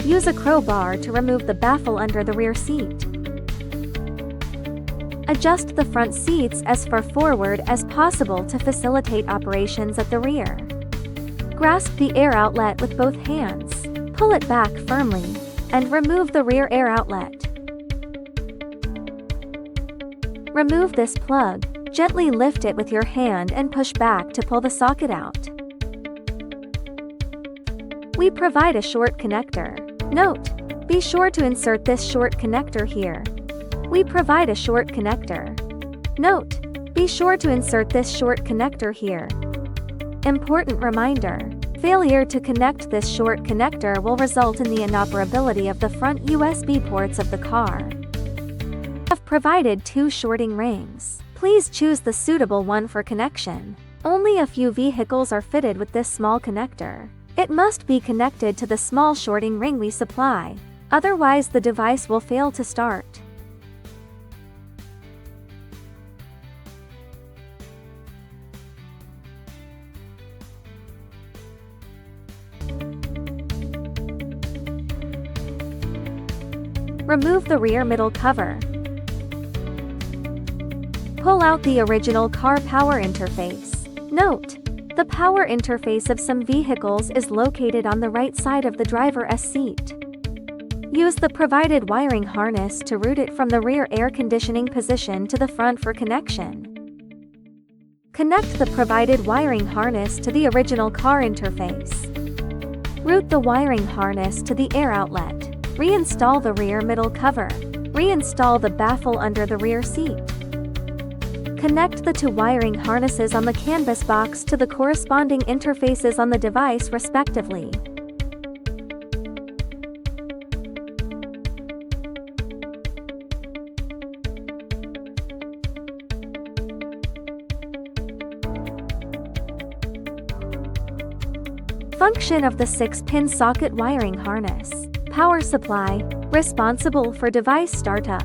Use a crowbar to remove the baffle under the rear seat. Adjust the front seats as far forward as possible to facilitate operations at the rear. Grasp the air outlet with both hands, pull it back firmly, and remove the rear air outlet. Remove this plug, gently lift it with your hand and push back to pull the socket out. We provide a short connector. Note: be sure to insert this short connector here. We provide a short connector. Note: be sure to insert this short connector here. Important reminder: failure to connect this short connector will result in the inoperability of the front USB ports of the car. We have provided 2 shorting rings. Please choose the suitable one for connection. Only a few vehicles are fitted with this small connector. It must be connected to the small shorting ring we supply, otherwise the device will fail to start. Remove the rear middle cover. Pull out the original car power interface. Note: the power interface of some vehicles is located on the right side of the driver's seat. Use the provided wiring harness to route it from the rear air conditioning position to the front for connection. Connect the provided wiring harness to the original car interface. Route the wiring harness to the air outlet. Reinstall the rear middle cover. Reinstall the baffle under the rear seat. Connect the 2 wiring harnesses on the canvas box to the corresponding interfaces on the device respectively. Function of the 6-pin socket wiring harness. Power supply, responsible for device startup.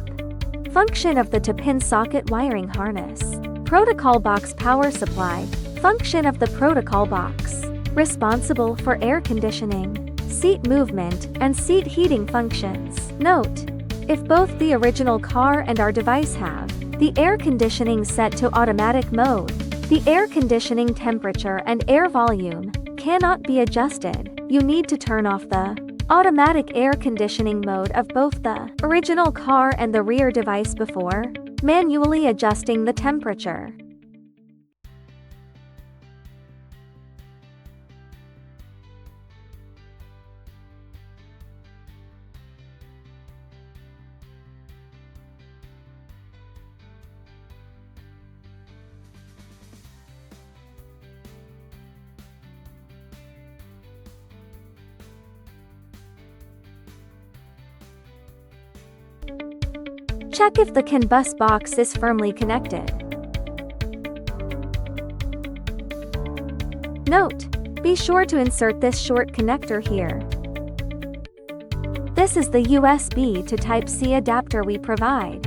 Function of the 2-pin socket wiring harness. Protocol box power supply. Function of the protocol box, responsible for air conditioning, seat movement, and seat heating functions. Note: if both the original car and our device have the air conditioning set to automatic mode, the air conditioning temperature and air volume cannot be adjusted. You need to turn off the automatic air conditioning mode of both the original car and the rear device before manually adjusting the temperature. Check if the CAN bus box is firmly connected. Note: be sure to insert this short connector here. This is the USB to Type-C adapter we provide.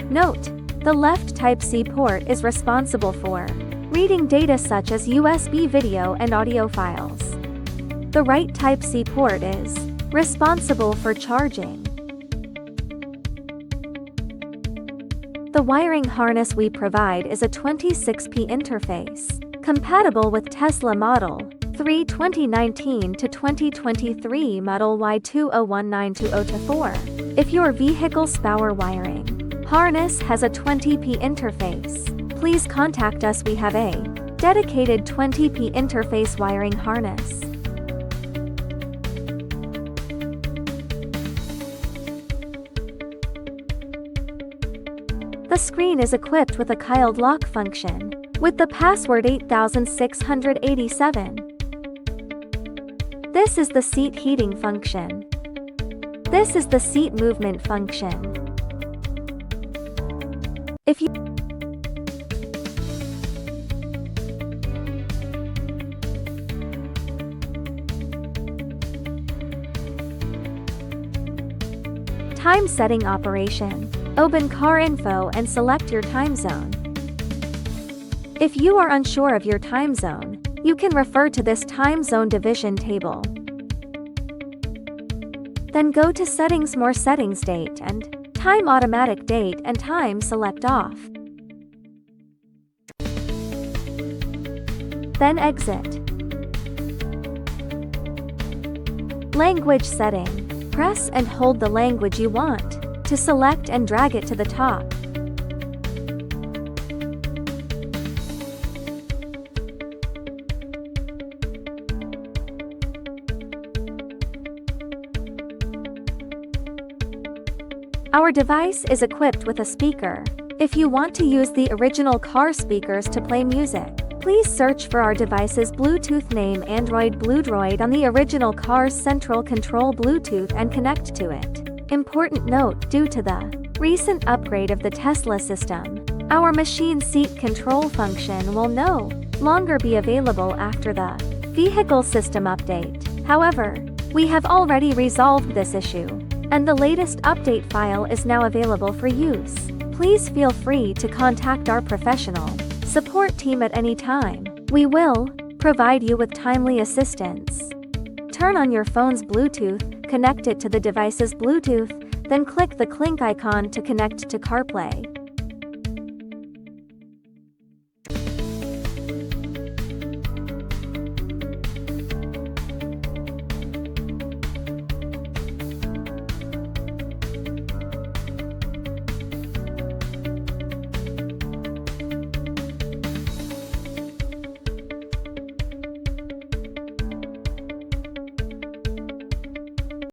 Note: the left Type-C port is responsible for reading data such as USB video and audio files. The right Type-C port is responsible for charging. The wiring harness we provide is a 26P interface, compatible with Tesla Model 3 2019 to 2023 Model Y20192024. If your vehicle's power wiring harness has a 20P interface, please contact us. We have a dedicated 20P interface wiring harness. The screen is equipped with a child lock function, with the password 8687. This is the seat heating function. This is the seat movement function. If you time setting operation. Open car info and select your time zone. If you are unsure of your time zone, You can refer to this time zone division table. Then go to Settings, More Settings, Date and Time, Automatic Date and Time, select Off. Then exit. Language setting. Press and hold the language you want to select and drag it to the top. Our device is equipped with a speaker. If you want to use the original car speakers to play music, please search for our device's Bluetooth name Android Bluedroid on the original car's central control Bluetooth and connect to it. Important note: due to the recent upgrade of the Tesla system, our machine seat control function will no longer be available after the vehicle system update. However, we have already resolved this issue, and the latest update file is now available for use. Please feel free to contact our professional support team at any time. We will provide you with timely assistance. Turn on your phone's Bluetooth, connect it to the device's Bluetooth, then click the clink icon to connect to CarPlay.